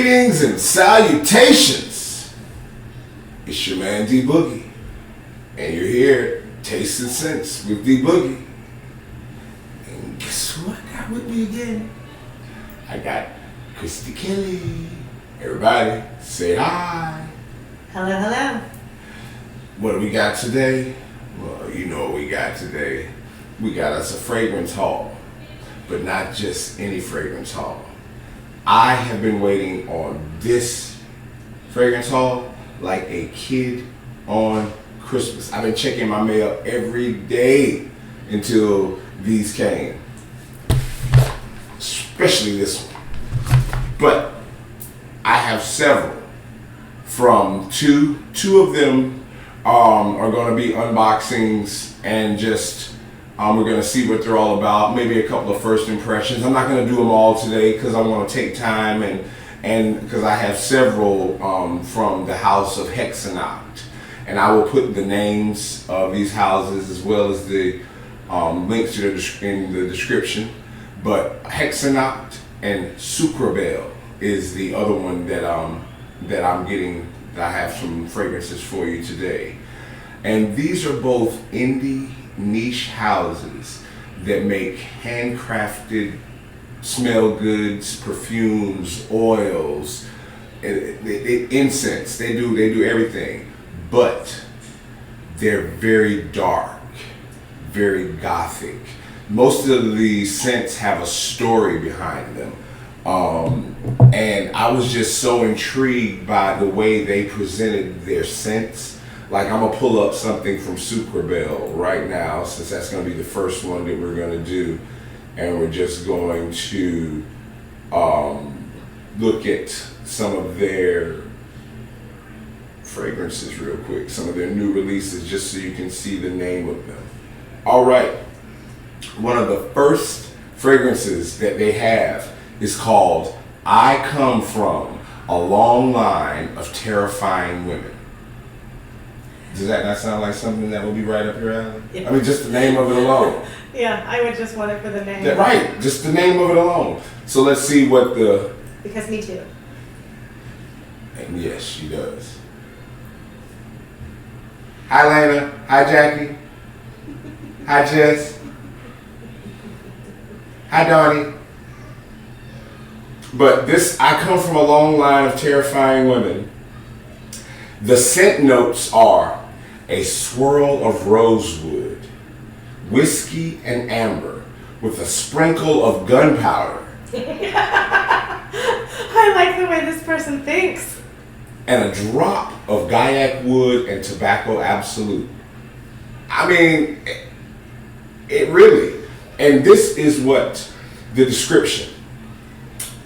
Greetings and salutations. It's your man D Boogie, and you're here tasting sense with D Boogie. And guess who I got with me again? I got Christy Kelly. Everybody, say hi. Hello, hello. What do we got today? Well, you know what we got today. We got us a fragrance haul, but not just any fragrance haul. I have been waiting on this fragrance haul like a kid on Christmas. I've been checking my mail every day until these came, especially this one. But I have several from two of them are going to be unboxings and just we're going to see what they're all about, maybe a couple of first impressions. I'm not going to do them all today because I want to take time and because I have several from the house of Hexennacht. And I will put the names of these houses as well as the links to in the description. But Hexennacht and Sucreabeille is the other one that I'm getting, that I have some fragrances for you today. And these are both indie niche houses that make handcrafted smell goods, perfumes, oils, incense. They do everything, but they're very dark, very gothic. Most of these scents have a story behind them. And I was just so intrigued by the way they presented their scents. Like, I'm gonna pull up something from Sucreabeille right now, since that's gonna be the first one that we're gonna do. And we're just going to look at some of their fragrances real quick, some of their new releases, just so you can see the name of them. All right, one of the first fragrances that they have is called I Come From a Long Line of Terrifying Women. Does that not sound like something that would be right up your alley? Yeah. I mean, just the name of it alone. Yeah, I would just want it for the name. Yeah, right, just the name of it alone. So let's see what the... Because me too. And yes, she does. Hi, Lana. Hi, Jackie. Hi, Jess. Hi, Donnie. But this, I Come From a Long Line of Terrifying Women. The scent notes are a swirl of rosewood, whiskey and amber, with a sprinkle of gunpowder. I like the way this person thinks. And a drop of gaiac wood and tobacco absolute. I mean, it really, and this is what the description.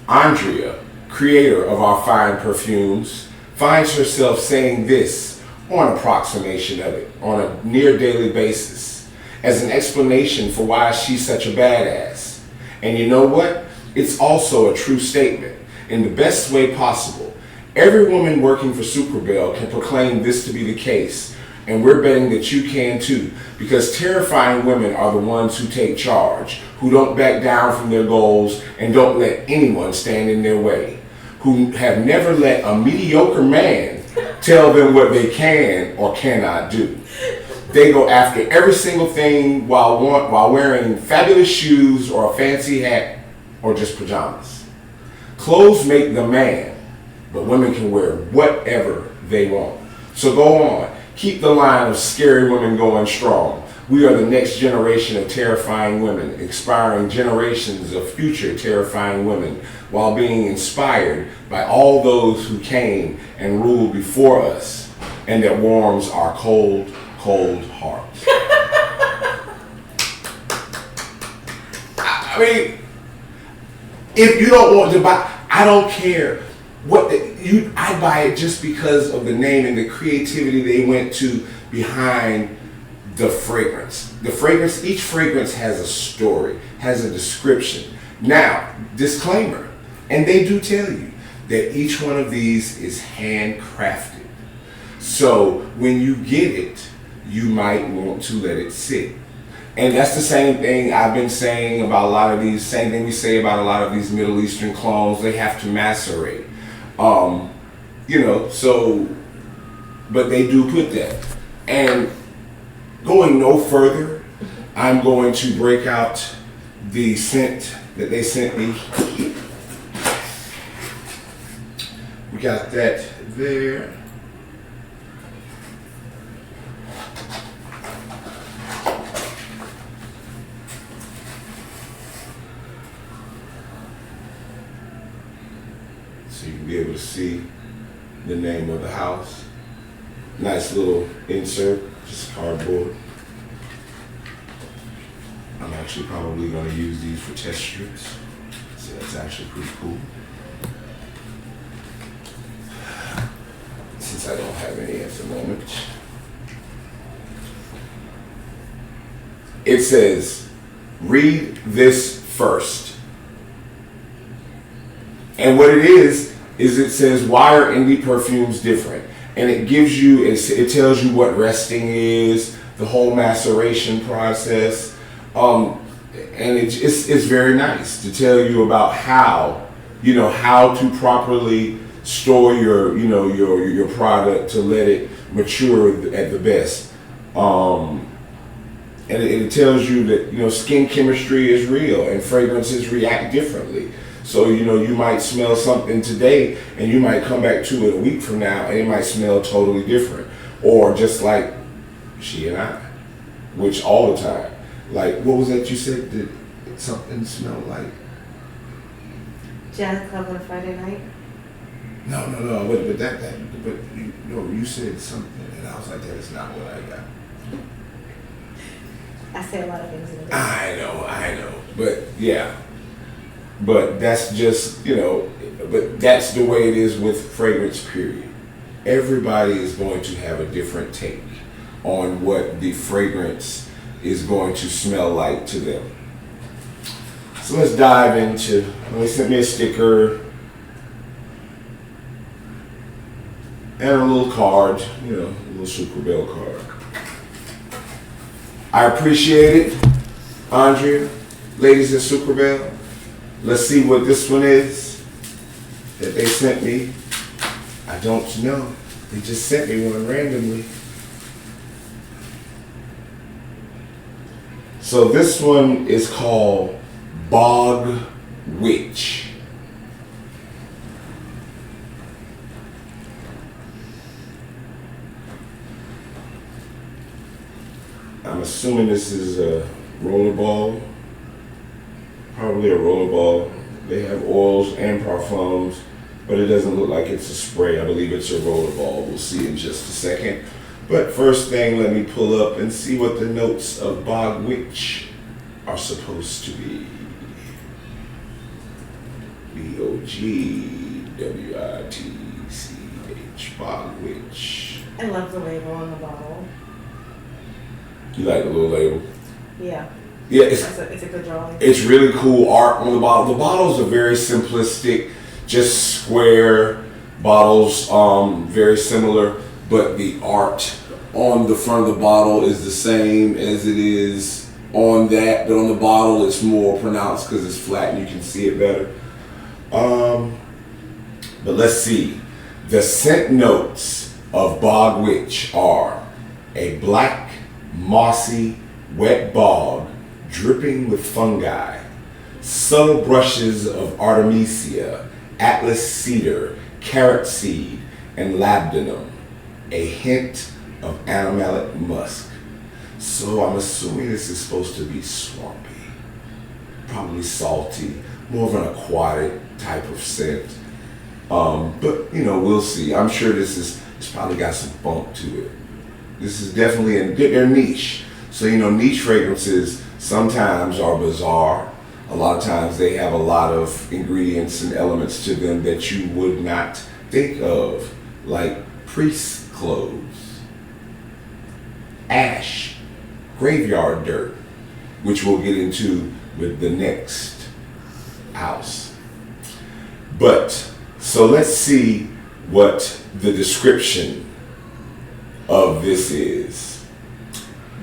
Andrea, creator of our fine perfumes, finds herself saying this on approximation of it on a near daily basis as an explanation for why she's such a badass. And you know what? It's also a true statement in the best way possible. Every woman working for Sucreabeille can proclaim this to be the case, and we're betting that you can too, because terrifying women are the ones who take charge, who don't back down from their goals and don't let anyone stand in their way, who have never let a mediocre man tell them what they can or cannot do. They go after every single thing while wearing fabulous shoes or a fancy hat or just pajamas. Clothes make the man, but women can wear whatever they want. So go on, keep the line of scary women going strong. We are the next generation of terrifying women, inspiring generations of future terrifying women, while being inspired by all those who came and ruled before us, and that warms our cold, cold hearts. I mean, if you don't want to buy, I don't care what I buy it just because of the name and the creativity they went to behind the fragrance. The fragrance, each fragrance has a story, has a description. Now, disclaimer, and they do tell you that each one of these is handcrafted. So when you get it, you might want to let it sit. And that's the same thing I've been saying about a lot of these, same thing we say about a lot of these Middle Eastern clones, they have to macerate. You know, so, but they do put that. And going no further, I'm going to break out the scent that they sent me. We got that there. So you can be able to see the name of the house. Nice little insert, just cardboard. I'm actually probably going to use these for test strips. So that's actually pretty cool. Since I don't have any at the moment. It says, read this first. And what it is it says, why are indie perfumes different? And it gives you, it tells you what resting is, the whole maceration process. And it's very nice to tell you about how to properly store your product to let it mature at the best. And it tells you that, skin chemistry is real and fragrances react differently. So, you might smell something today and you might come back to it a week from now and it might smell totally different. Or just like she and I, which all the time. Like, what was that you said that something smelled like? Jazz club on a Friday night. No, but you said something and I was like, that is not what I got. I say a lot of things in a day. I know. But yeah. But that's just, but that's the way it is with fragrance, period. Everybody is going to have a different take on what the fragrance is going to smell like to them. So let's dive into, they sent me a sticker and a little card, a little Sucreabeille card. I appreciate it, Andrea, ladies at Sucreabeille. Let's see what this one is that they sent me. I don't know. They just sent me one randomly. So this one is called Bog Witch. I'm assuming this is a rollerball. Probably a rollerball. They have oils and parfums, but it doesn't look like it's a spray. I believe it's a rollerball. We'll see in just a second. But first thing, let me pull up and see what the notes of Bog Witch are supposed to be. BOGWITCH, Bog Witch. I love the label on the bottle. You like the little label? Yeah. Yeah, It's a good drawing. It's really cool art on the bottle. The bottles are very simplistic, just square bottles, very similar, but the art on the front of the bottle is the same as it is on that, but on the bottle it's more pronounced because it's flat and you can see it better. But let's see. The scent notes of Bog Witch are a black, mossy, wet bog dripping with fungi, subtle brushes of artemisia, atlas cedar, carrot seed, and labdanum, a hint of animalic musk. So I'm assuming this is supposed to be swampy, probably salty, more of an aquatic type of scent. But we'll see. I'm sure it's probably got some bump to it. This is definitely they're niche. So niche fragrances sometimes are bizarre. A lot of times they have a lot of ingredients and elements to them that you would not think of, like priest's clothes, ash, graveyard dirt, which we'll get into with the next house. But, so let's see what the description of this is.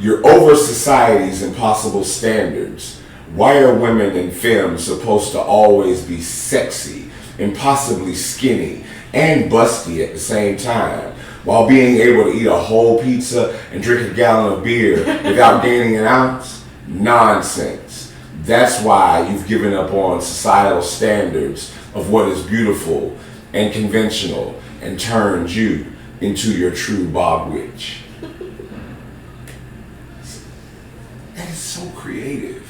You're over society's impossible standards. Why are women in film supposed to always be sexy, impossibly skinny and busty at the same time, while being able to eat a whole pizza and drink a gallon of beer without gaining an ounce? Nonsense. That's why you've given up on societal standards of what is beautiful and conventional and turned you into your true Bog Witch. That is so creative.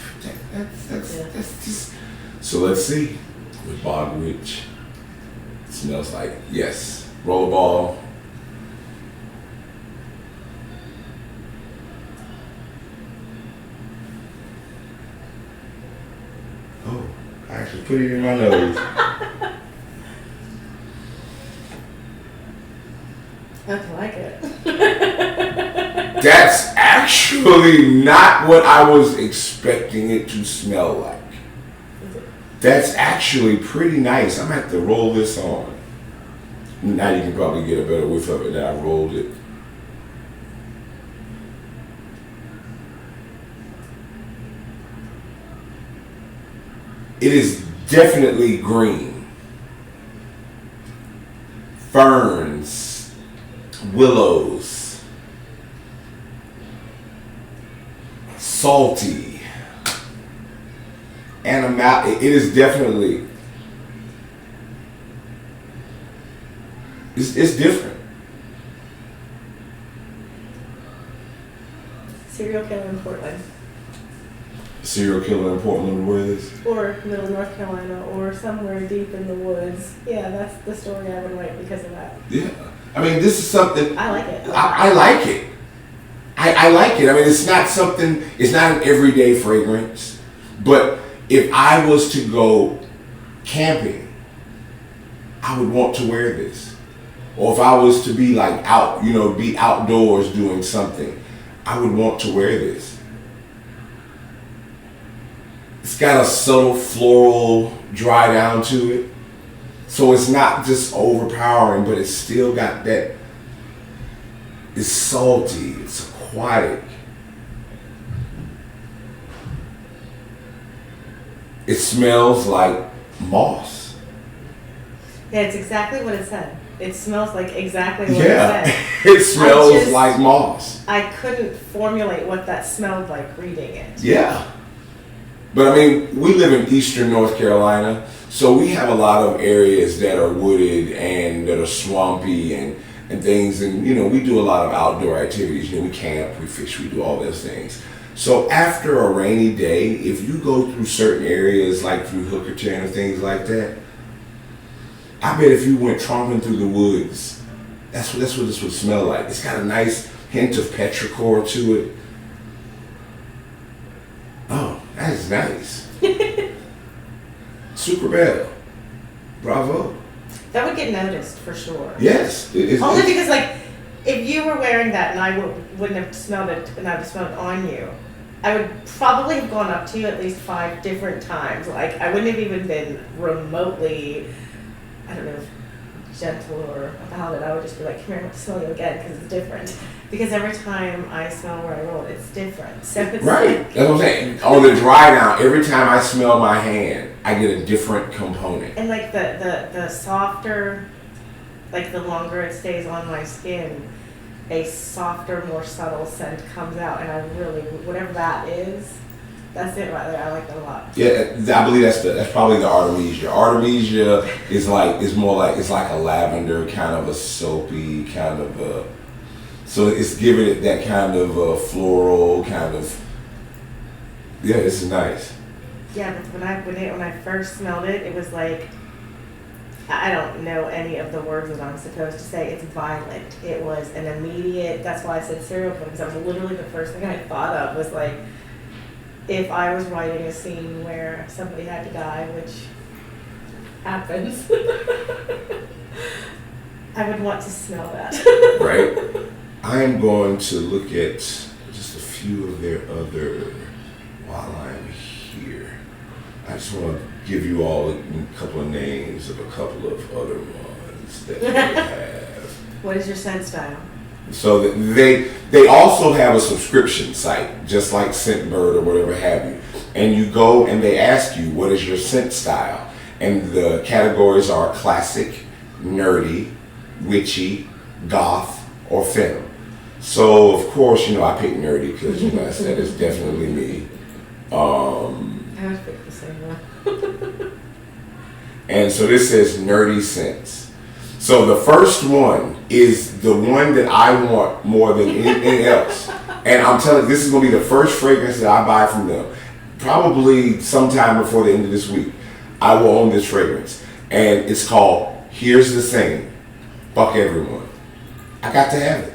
That's just... So let's see what Bog Witch smells like. Yes, rollerball. Oh, I actually put it in my nose. I like it. That's actually not what I was expecting it to smell like. That's actually pretty nice. I'm gonna have to roll this on. Now you can probably get a better whiff of it than I rolled it. It is definitely green. Ferns, willows, salty, animal. It is definitely, it's different. Serial killer in Portland. Serial killer in Portland, where is? Or middle North Carolina, or somewhere deep in the woods. Yeah, that's the story I would write because of that. Yeah. I mean, this is something. I like it. I like it. I like it. I mean, it's not something, it's not an everyday fragrance. But if I was to go camping, I would want to wear this. Or if I was to be like out, be outdoors doing something, I would want to wear this. It's got a subtle floral dry down to it. So it's not just overpowering, but it's still got that, it's salty, it's aquatic. It smells like moss. Yeah, it's exactly what it said. It smells like exactly what it Yeah, said. it smells like moss. I couldn't formulate what that smelled like reading it. Yeah. But I mean, we live in eastern North Carolina, so we have a lot of areas that are wooded and that are swampy and things. And, we do a lot of outdoor activities. We camp, we fish, we do all those things. So after a rainy day, if you go through certain areas like through Hookerton and things like that, I bet if you went tromping through the woods, that's what this would smell like. It's got a nice hint of petrichor to it. Oh, that is nice. Sucreabeille. Bravo. That would get noticed for sure. Yes. Only because, if you were wearing that and I wouldn't have smelled it and I would smell it on you, I would probably have gone up to you at least 5 different times. I wouldn't have even been remotely, I don't know, gentle or about it. I would just be like, come here, I want to smell you again because it's different. Because every time I smell where I roll, it's different. So it's right. That's what I'm saying. On the dry down, every time I smell my hand, I get a different component. And the softer, the longer it stays on my skin, a softer, more subtle scent comes out. And I really, whatever that is, that's it right there. I like that a lot. Yeah, I believe that's probably the Artemisia. Artemisia is like a lavender, kind of a soapy, kind of a. So it's giving it that kind of floral kind of. Yeah, this is nice. Yeah, but when I first smelled it, it was like, I don't know any of the words that I'm supposed to say. It's violent. It was an immediate. That's why I said serial killer, because that was literally the first thing I thought of was like, if I was writing a scene where somebody had to die, which happens, I would want to smell that. Right. I'm going to look at just a few of their other while I'm here. I just want to give you all a couple of names of a couple of other ones that they have. What is your scent style? So they also have a subscription site, just like Scentbird or whatever have you. And you go and they ask you, what is your scent style? And the categories are classic, nerdy, witchy, goth, or femme. So of course, I picked nerdy because that is definitely me. I would pick the same one. And so this says nerdy scents. So the first one is the one that I want more than anything else. And I'm telling you, this is going to be the first fragrance that I buy from them. Probably sometime before the end of this week, I will own this fragrance. And it's called Here's the Thing. Fuck everyone. I got to have it.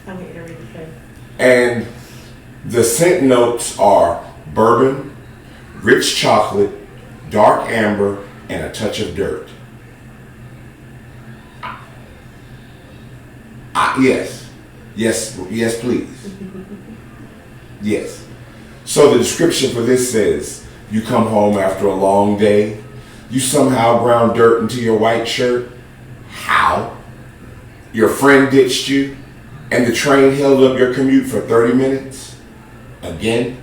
I want you to read the thing. And the scent notes are bourbon, rich chocolate, dark amber, and a touch of dirt. Yes, please. Yes. So the description for this says, you come home after a long day, you somehow ground dirt into your white shirt. How? Your friend ditched you, and the train held up your commute for 30 minutes? Again?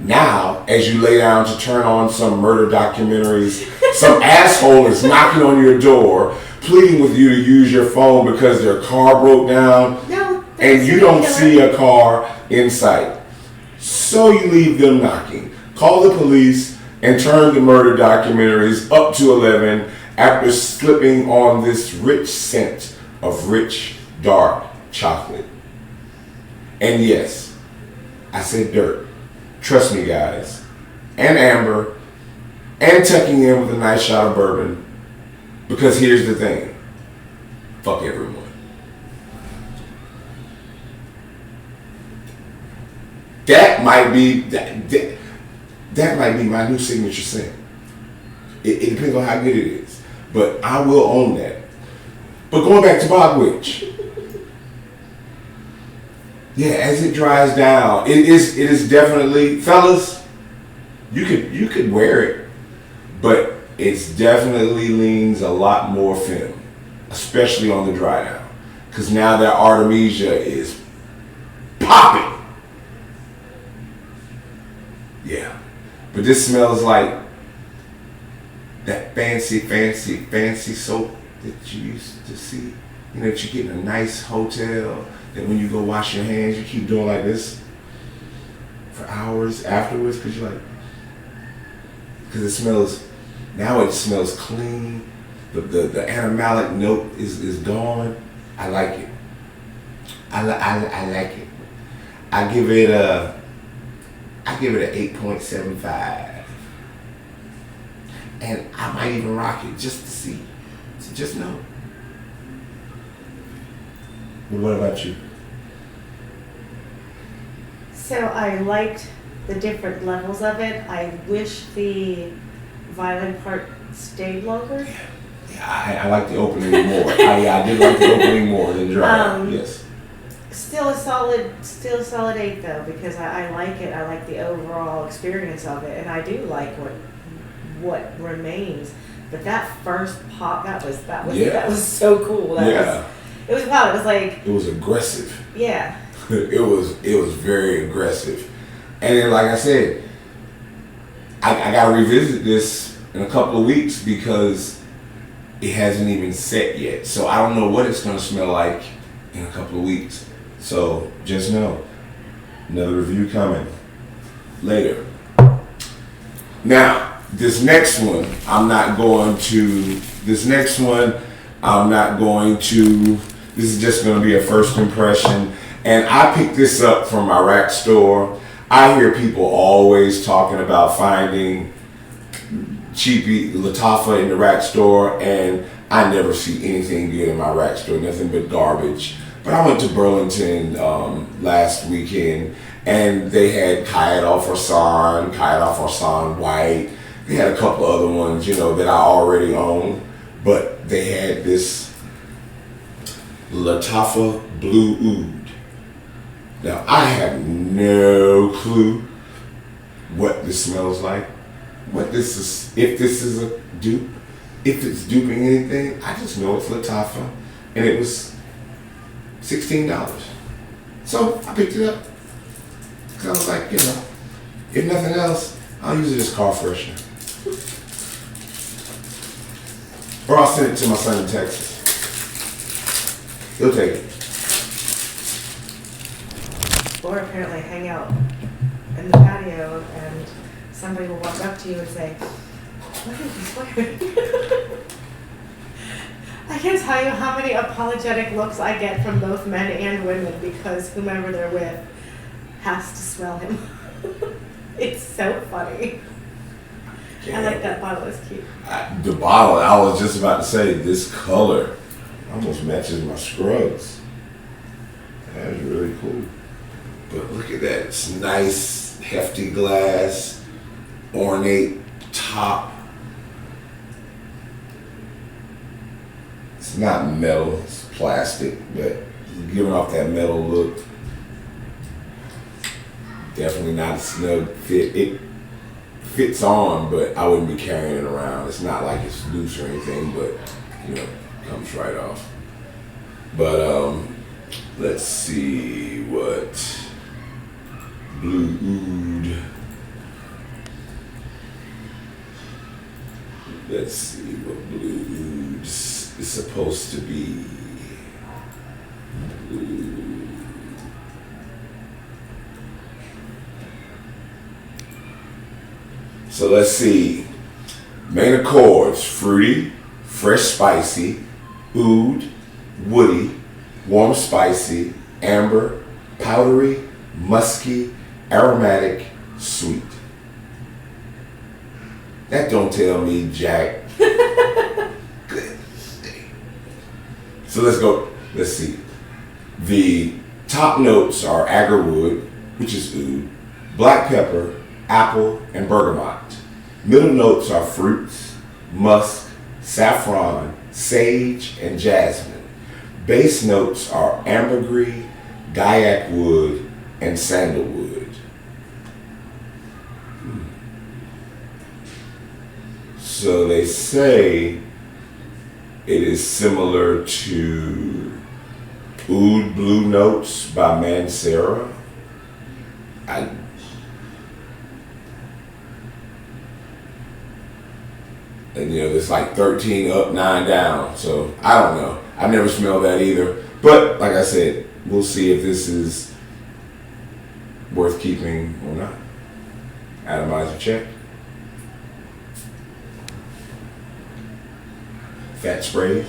Now, as you lay down to turn on some murder documentaries, some asshole is knocking on your door, pleading with you to use your phone because their car broke down, and you don't see a car in sight. So you leave them knocking, call the police, and turn the murder documentaries up to 11 after slipping on this rich scent of rich, dark chocolate. And yes, I said dirt. Trust me, guys. And amber. And tucking in with a nice shot of bourbon. Because here's the thing. Fuck everyone. That might be my new signature scent. It depends on how good it is. But I will own that. But going back to Bog Witch. Yeah, as it dries down, it is definitely, fellas, you could wear it, but it's definitely leans a lot more femme, especially on the dry down, because now that Artemisia is popping. Yeah, but this smells like that fancy soap that you used to see. That you get in a nice hotel, that when you go wash your hands, you keep doing like this for hours afterwards, because it smells clean. The animalic note is gone. I like it. I like it. I give it a 8.75. And I might even rock it just to see. So just know. What about you? So I liked the different levels of it. I wish the violin part stayed longer. Yeah, I like the opening more. I did like the opening more than dry. Yes. Still a solid 8 though, because I like it. I like the overall experience of it, and I do like what remains. But that first pop, that was so cool. It was wild. It was like, it was aggressive. Yeah. It was very aggressive. And then, like I said, I gotta revisit this in a couple of weeks because it hasn't even set yet. So I don't know what it's gonna smell like in a couple of weeks. So just know, another review coming later. Now, this next one, I'm not going to, this is just going to be a first impression. And I picked this up from my rack store. I hear people always talking about finding cheapy Lattafa in the rack store, and I never see anything good in my rack store, nothing but garbage. But I went to Burlington last weekend, and they had Kayat Farsan White. They had a couple other ones, that I already own, but they had this Lattafa Blue Oud. Now, I have no clue what this smells like, what this is, if this is a dupe, if it's duping anything. I just know it's Lattafa, and it was $16. So I picked it up, because I was like, if nothing else, I'll use it as car freshener. Or I'll send it to my son in Texas. He'll take it. Or apparently hang out in the patio and somebody will walk up to you and say, what are you swearing? I can't tell you how many apologetic looks I get from both men and women because whomever they're with has to smell him. It's so funny. Yeah. I like that bottle, it's cute. The bottle, I was just about to say, this color almost matches my scrubs. That is really cool. But look at that, it's nice, hefty glass, ornate top. It's not metal, it's plastic, but giving off that metal look. Definitely not a snug fit. It fits on, but I wouldn't be carrying it around. It's not like it's loose or anything, but you know, comes right off. But let's see what Blue Oud. Let's see what Blue Oud is supposed to be. Blue. So let's see. Main accords: fruity, fresh spicy, oud, woody, warm spicy, amber, powdery, musky, aromatic, sweet. That don't tell me jack. So let's go. Let's see. The top notes are agarwood, which is oud, black pepper, apple, and bergamot. Middle notes are fruits, musk, saffron, sage, and jasmine. Base notes are ambergris, gaiac wood, and sandalwood. So they say it is similar to Oud Blue Notes by Mancera. And you know, there's like 13 up, 9 down. So I don't know. I've never smelled that either. But like I said, we'll see if this is worth keeping or not. Atomizer check. Fat sprays.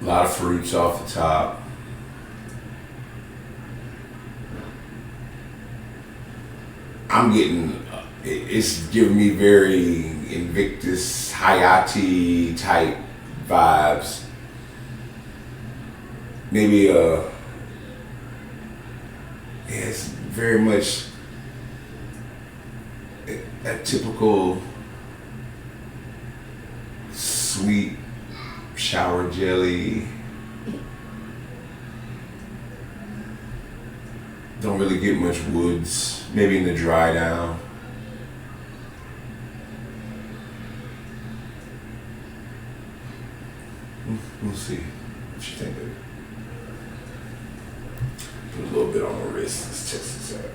A lot of fruits off the top. I'm getting, it's giving me very Invictus, Hayati type vibes. Maybe it's very much a typical sweet shower jelly. Don't really get much woods, maybe in the dry down. We'll see what you think of it. Put a little bit on my wrist, let's test this out.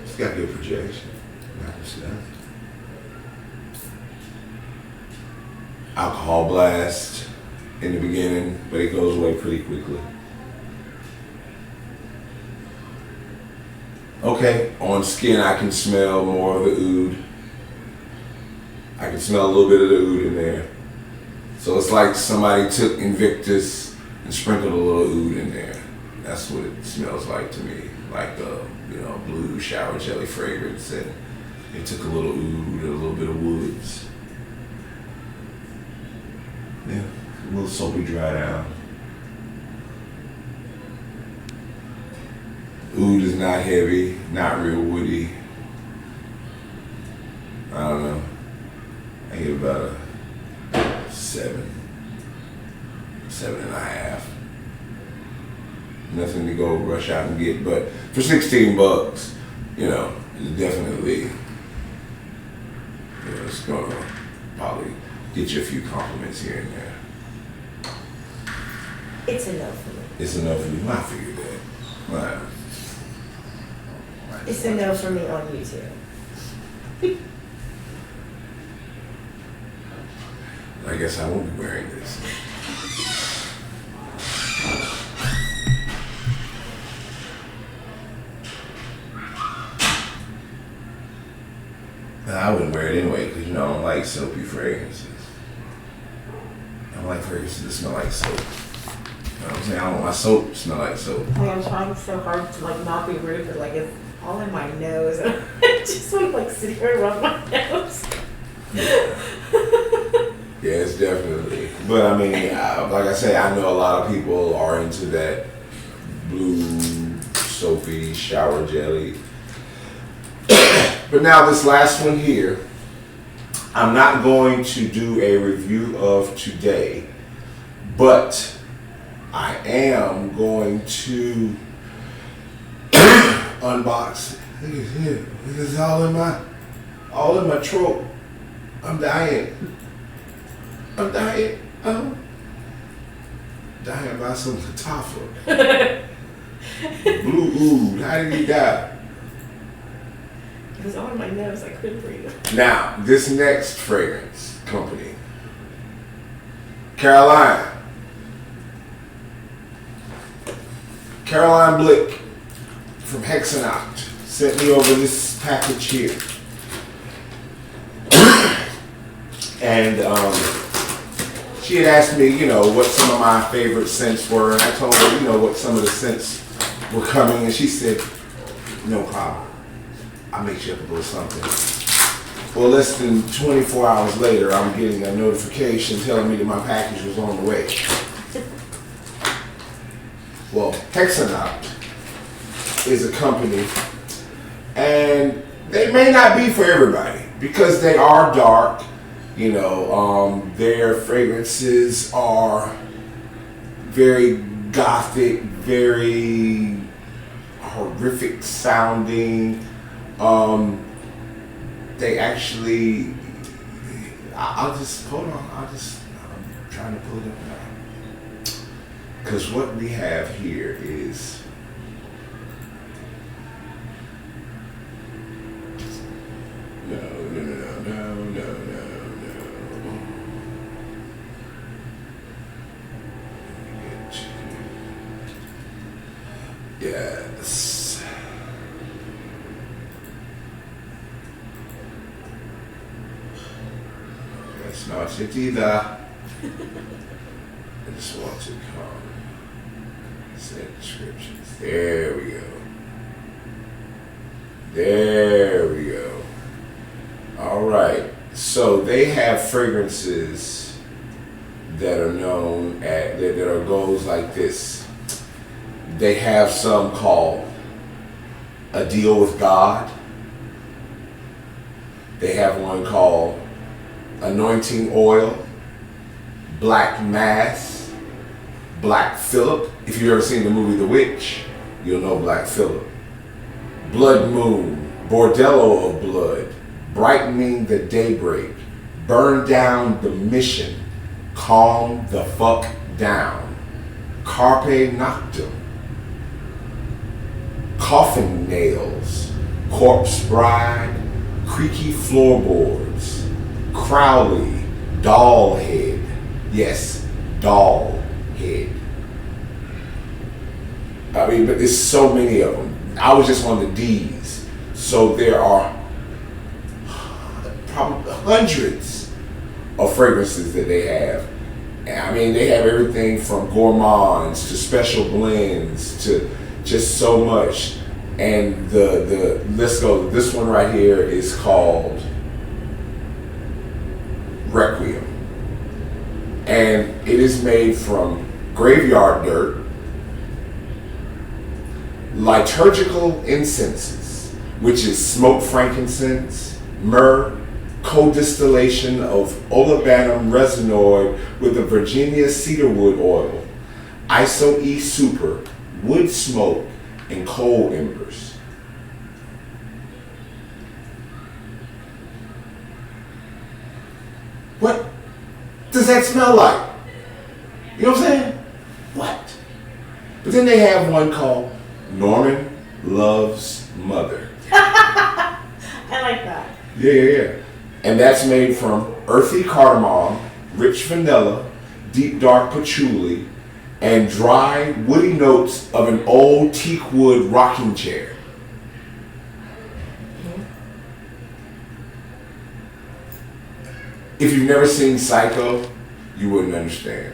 It's got good projection. Alcohol blast in the beginning, but it goes away pretty quickly. Okay, on skin I can smell more of the oud. I can smell a little bit of the oud in there. So it's like somebody took Invictus and sprinkled a little oud in there. That's what it smells like to me. Like a blue shower jelly fragrance, and it took a little oud and a little bit of woods. Yeah, a little soapy dry down. Oud is not heavy, not real woody. I don't know. I get about a 7.5. Nothing to go rush out and get, but for $16, it's definitely, it's gonna probably get you a few compliments here and there. It's enough for me. It's enough for you. I figured that. Right. It's a no for me on YouTube. I guess I won't be wearing this. I wouldn't wear it anyway because I don't like soapy fragrances. I don't like fragrances that smell like soap. You know what I'm saying? I don't want my soap to smell like soap. I'm trying so hard to not be rude, but it's all in my nose. And I just want to sit here and rub my nose. Yeah, it's definitely. But I mean, like I say, I know a lot of people are into that blue, soapy shower jelly. But now this last one here, I'm not going to do a review of today, but I am going to unbox it. Look at here. It's all in my throat. I'm dying. I'm dying. Dying about some Latafa. Blue oud. How did he die? It was on my nose. I couldn't breathe. Now, this next fragrance company, Caroline Blick from Hexennacht sent me over this package here. And she had asked me, what some of my favorite scents were, and I told her, what some of the scents were coming, and she said, no problem. I'll mix you up a little something. Well, less than 24 hours later, I'm getting a notification telling me that my package was on the way. Well, Hexennacht is a company, and they may not be for everybody because they are dark. Their fragrances are very gothic, very horrific sounding. They actually, I'm trying to pull it up now. Because what we have here is, no. Yes. That's not it either. I just want to come. Set descriptions. There we go. All right. So they have fragrances that are known that goes like this. They have some called A Deal with God. They have one called Anointing Oil, Black Mass, Black Phillip. If you've ever seen the movie The Witch, you'll know Black Phillip. Blood Moon, Bordello of Blood, Brightening the Daybreak, Burn Down the Mission, Calm the Fuck Down, Carpe Noctem, Coffin Nails, Corpse Bride, Creaky Floorboards, Crowley, Doll Head. Yes, Doll Head. But there's so many of them. I was just on the D's. So there are probably hundreds of fragrances that they have. I mean, they have everything from gourmands to special blends to just so much. And let's go. This one right here is called Requiem, and it is made from graveyard dirt, liturgical incenses, which is smoked frankincense, myrrh, co-distillation of olibanum resinoid with the Virginia cedarwood oil, iso-E super, wood smoke, and coal embers. What does that smell like? You know what I'm saying? What? But then they have one called Norman Loves Mother. I like that. Yeah. And that's made from earthy cardamom, rich vanilla, deep dark patchouli, and dry woody notes of an old teak wood rocking chair. If you've never seen Psycho, you wouldn't understand.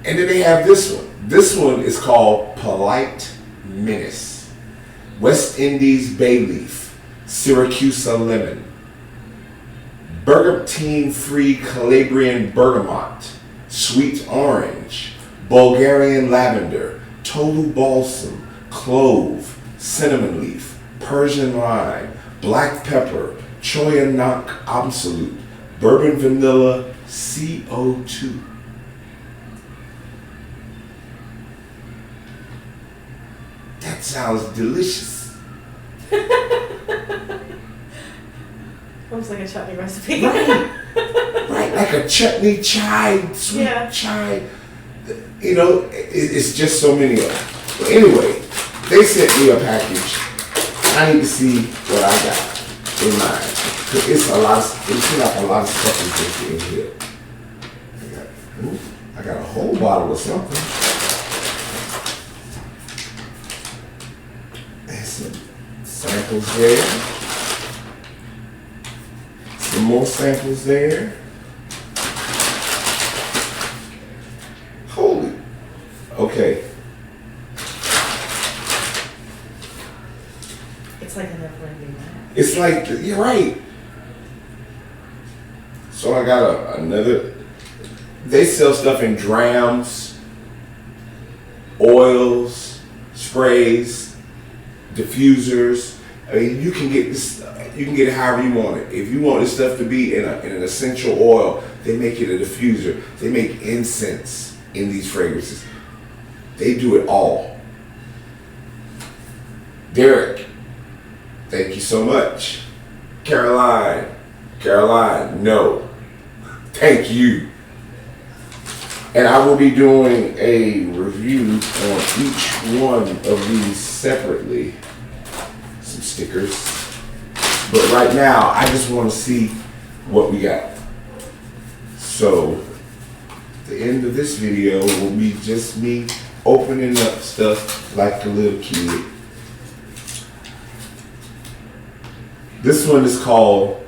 And then they have this one. This one is called Polite Menace. West Indies bay leaf, Syracusa lemon, bergamotine-free Calabrian bergamot, sweet orange, Bulgarian lavender, Tolu balsam, clove, cinnamon leaf, Persian lime, black pepper, Choyanak absolute, bourbon vanilla, CO2. That sounds delicious. Almost like a chutney recipe. Right, like a chutney chai, sweet chai. You know, it's just so many of them. But anyway, they sent me a package. I need to see what I got in mine. Cause it's a lot. It seems like a lot of stuff is in here. I got a whole bottle of something. There's some samples there. Some more samples there. Holy. Okay. It's like a never-ending night. It's like, you're right. So I got another. They sell stuff in drams, oils, sprays, diffusers. I mean, you can get this. You can get it however you want it. If you want this stuff to be in an essential oil, they make it a diffuser. They make incense in these fragrances. They do it all. Derek, thank you so much. Caroline, no. Thank you. And I will be doing a review on each one of these separately. Some stickers. But right now, I just want to see what we got. So, the end of this video will be just me opening up stuff like a little kid. This one is called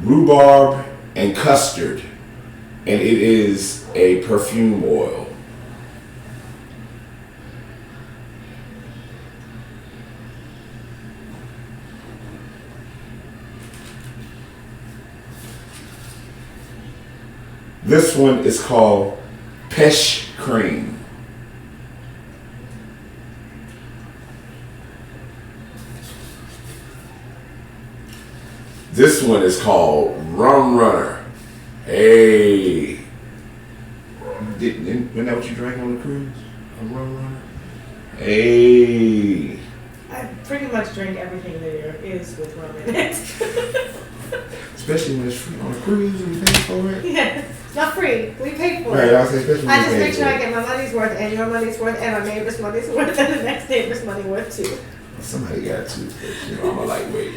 Rhubarb and Custard, and it is a perfume oil. This one is called Pesh Cream. This one is called Rum Runner. Hey. Isn't that what you drank on the cruise? A Rum Runner? Hey. I pretty much drink everything there is with rum in it. Especially when it's free on a cruise and you pay for it. Yeah, it's not free. We paid for Right, it. I say especially when I you just pay make for sure I it. get my money's worth and your money's worth and our neighbor's money's worth and the next neighbor's money worth too. Somebody got to, but you know, I'm a lightweight.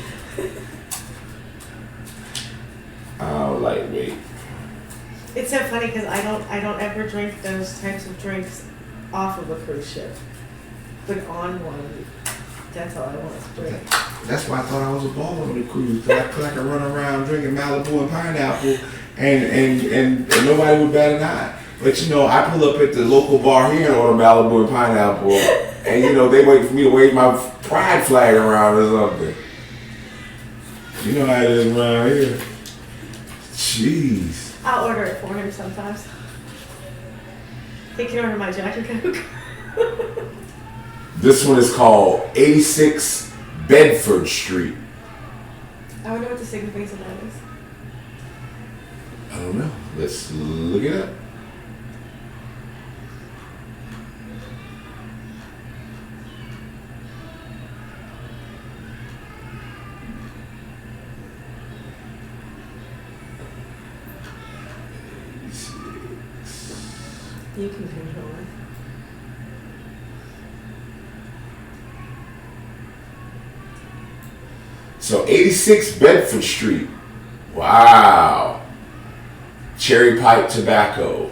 It's so funny because I don't ever drink those types of drinks off of a cruise ship. but on one, that's all I want to spray. That's why I thought I was a baller on the cruise. Cause I could run around drinking Malibu and pineapple, and nobody would bat an eye. But you know, I pull up at the local bar here and order Malibu and pineapple, and you know, they wait for me to wave my pride flag around or something. You know how it is around here. Jeez. I'll order it for him sometimes. He can order my Jack and Coke. This one is called 86 Bedford Street. I wonder what the significance of that is. I don't know. Let's look it up. You can control it. So 86 Bedford Street. Wow. Cherry pipe tobacco,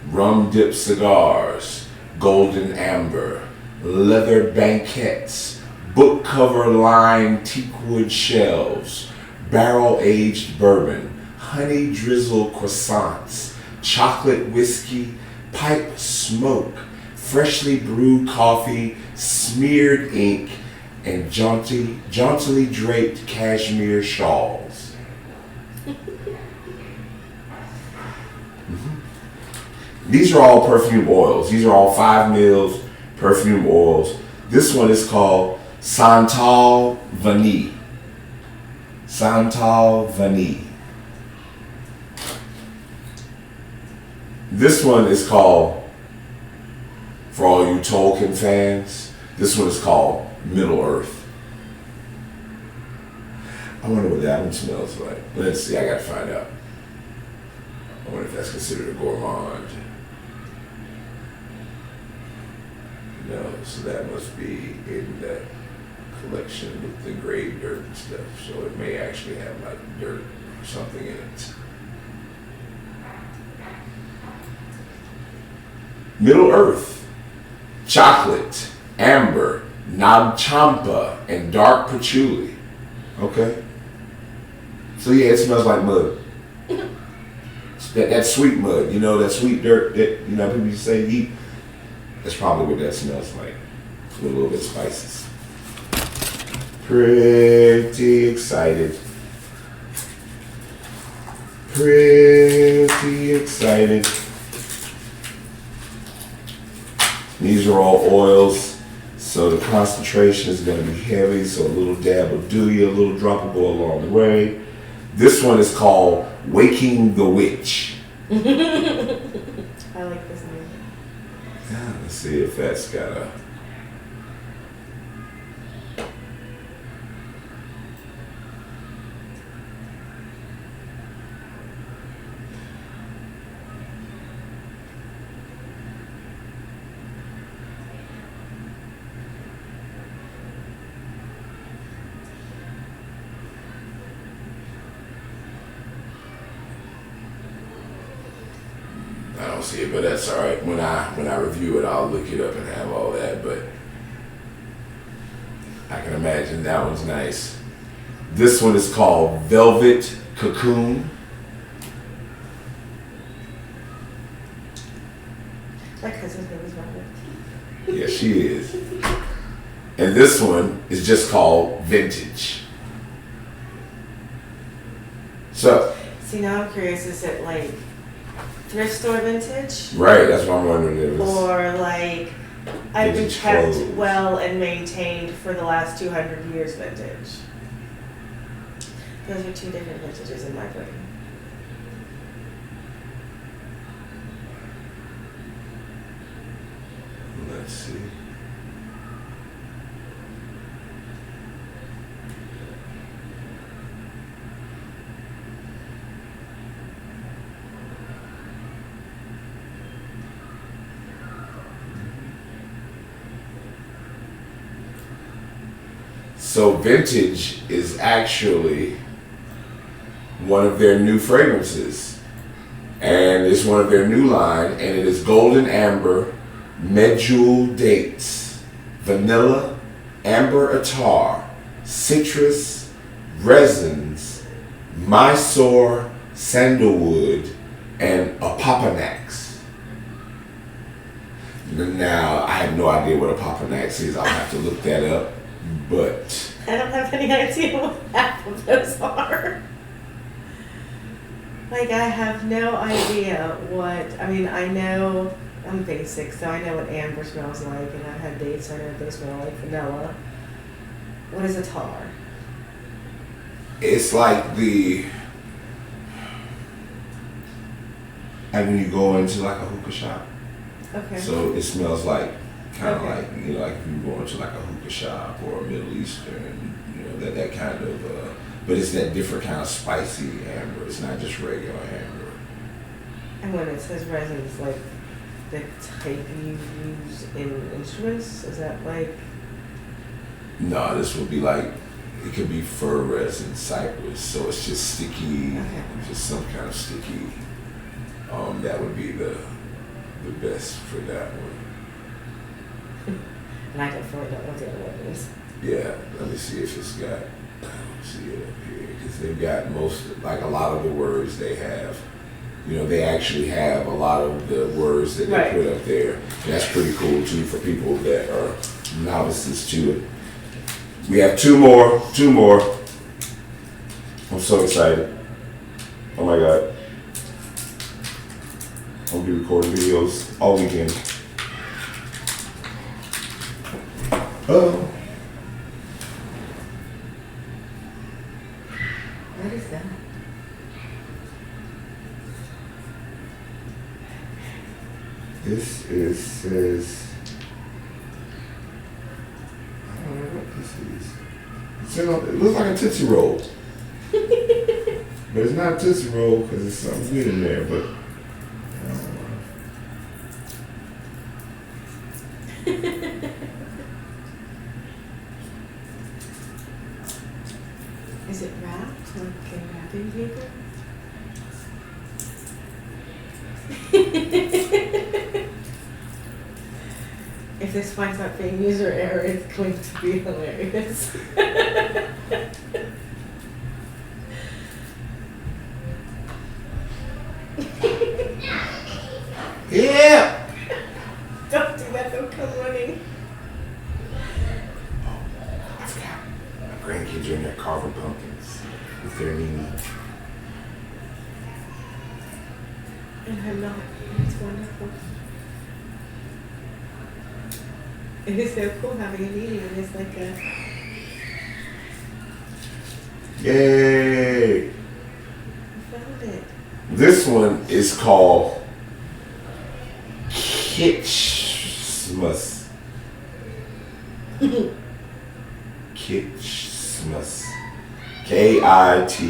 rum dip cigars, golden amber, leather banquettes, book cover lined teakwood shelves, barrel aged bourbon, honey drizzle croissants, chocolate whiskey, pipe smoke, freshly brewed coffee, smeared ink, and jauntily draped cashmere shawls. These are all perfume oils. These are all 5 mils perfume oils. This one is called Santal Vanille. Santal Vanille. This one is called, for all you Tolkien fans, this one is called Middle Earth. I wonder what that one smells like. Let's see, I gotta find out. I wonder if that's considered a gourmand. No, so that must be in that collection with the gray dirt and stuff. So it may actually have like dirt or something in it. Middle Earth, chocolate, amber, nag champa, and dark patchouli. Okay. So yeah, it smells like mud. That sweet mud, you know, that sweet dirt that, you know, people say eat. That's probably what that smells like, with a little bit of spices. Pretty excited. Pretty excited. These are all oils, so the concentration is going to be heavy, so a little dab will do you, a little drop will go along the way. This one is called Waking the Witch. I like this name. Yeah, let's see if that's got a... I don't see it, but that's all right. When I review it, I'll look it up and have all that. But I can imagine that one's nice. This one is called Velvet Cocoon. My cousin's name is Robert. Yeah, she is. And this one is just called Vintage. So. See, now I'm curious, is it like thrift store vintage? Right, that's what I'm wondering. It was or like I've been vintage kept clothes. well and maintained for the last 200 years vintage. Those are two different vintages in my brain. Let's see. So Vintage is actually one of their new fragrances, and it's one of their new line, and it is golden amber, medjool dates, vanilla, amber attar, citrus, resins, Mysore, sandalwood, and apopanax. Now, I have no idea what apopanax is. I'll have to look that up. But I don't have any idea what half of those are. Like, I have no idea what, I mean, I know I'm basic, so I know what amber smells like, and I've had dates, so I know what they smell like. Vanilla. What is a tar? it's like and when you go into like a hookah shop, Okay. so it smells like kind of Okay. like, you know, like if you go into like a hookah shop or a Middle Eastern, you know, that kind of, but it's that different kind of spicy amber. It's not just regular amber. And when it says resin, it's like the type you use in instruments? Is that like... No, this would be like, it could be fir resin, cypress, so it's just sticky, Okay. just some kind of sticky. That would be the best for that one. And I definitely don't know what the other one is. Yeah, let me see if it's got, see it up here, because they've got like a lot of the words they have. You know, they actually have a lot of the words that they Right. put up there. And that's pretty cool too for people that are novices to it. We have two more. I'm so excited. Oh my God. I'll be recording videos all weekend. Oh. What is that? This says, I don't know what this is. It looks like a Tootsie Roll. But it's not a Tootsie Roll because there's something good in there, but I don't know. Is it wrapped like in wrapping paper? If this finds out being user error, it's going to be hilarious. Yeah! Don't do that, they'll come running. I forgot. My grandkids are in there carving pumpkins with their Nini. And her milk, it's wonderful. It is so cool having a meeting and it's like a... Yay! I found it. This one is called Kitschmas. Kitschmas. Kitschmas.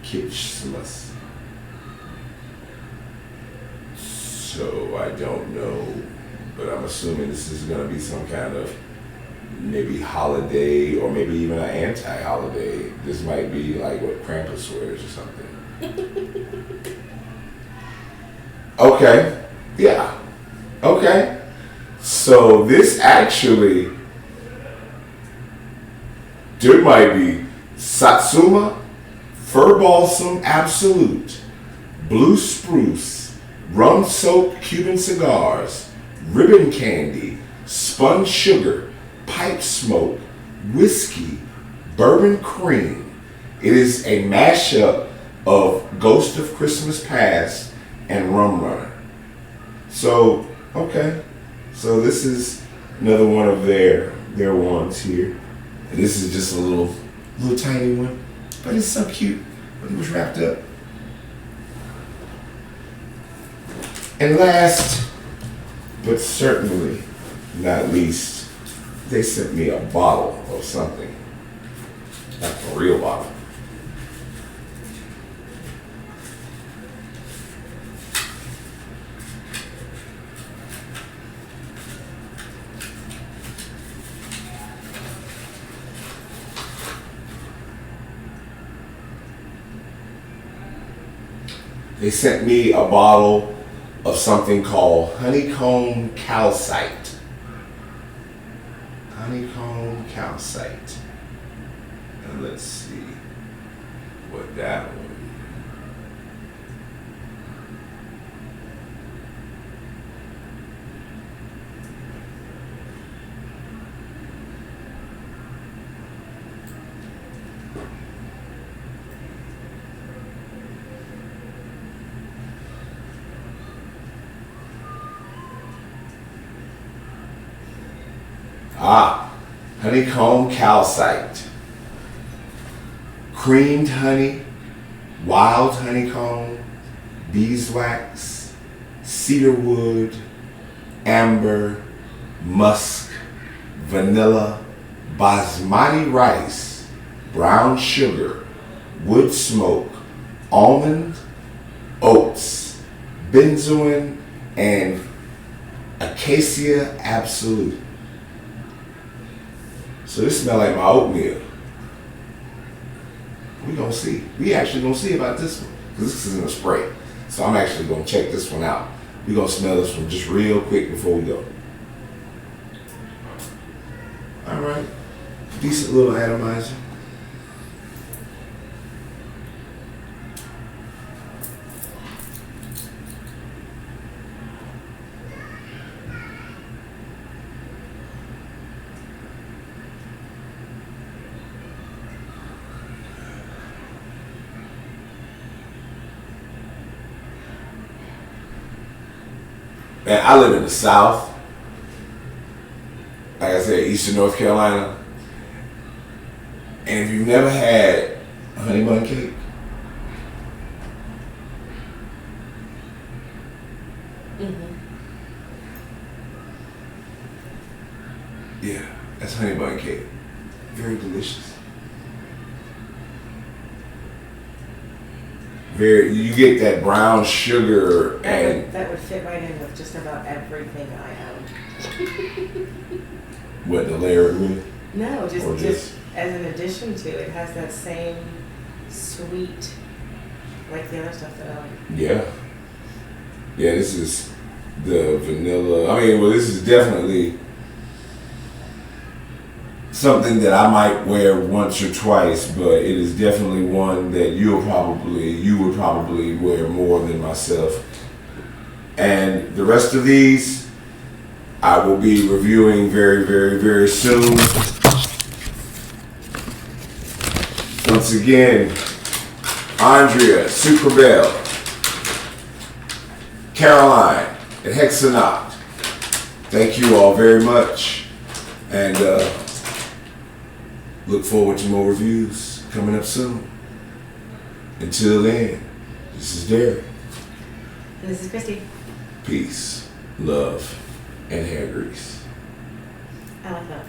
Kitschmas. So I don't know, but I'm assuming this is going to be some kind of maybe holiday or maybe even an anti-holiday. This might be like what Krampus wears or something. Okay. Yeah. Okay. So this actually, there might be Satsuma, Fir Balsam Absolute, Blue Spruce, Rum Soaked Cuban Cigars, Ribbon Candy, Spun Sugar, Pipe Smoke, Whiskey, Bourbon Cream. It is a mashup of Ghost of Christmas Past and Rum Runner. So, okay. So this is another one of their ones here. And this is just a little tiny one. But it's so cute when it was wrapped up. And last, but certainly not least, they sent me a bottle of something. Like a real bottle. they sent me a bottle of something called honeycomb calcite. Honeycomb calcite. And let's see what that one. Honeycomb calcite. Creamed honey, wild honeycomb, beeswax, cedarwood, amber, musk, vanilla, basmati rice, brown sugar, wood smoke, almond, oats, benzoin, and acacia absolute. So this smells like my oatmeal. We gonna see. We actually gonna see about this one. Because this is in a spray. So I'm actually gonna check this one out. We gonna smell this one just real quick before we go. All right. Decent little atomizer. And I live in the South, like I said, Eastern North Carolina. And if you've never had honey bun cake, yeah, that's honey bun cake. Very delicious. You get that brown sugar and that would fit right in with just about everything I own. what, the layer it with? No, just as an addition to it, has that same sweet, like the other stuff that I like. Yeah. Yeah, this is the vanilla. I mean, well, this is definitely something that I might wear once or twice, but it is definitely one that you would probably wear more than myself. And the rest of these, I will be reviewing very, very, very soon. Once again, Andrea, Sucreabeille, Caroline, and Hexennacht. Thank you all very much. And look forward to more reviews coming up soon. Until then, this is Derek. And this is Christy. Peace, love, and hair grease. I like that.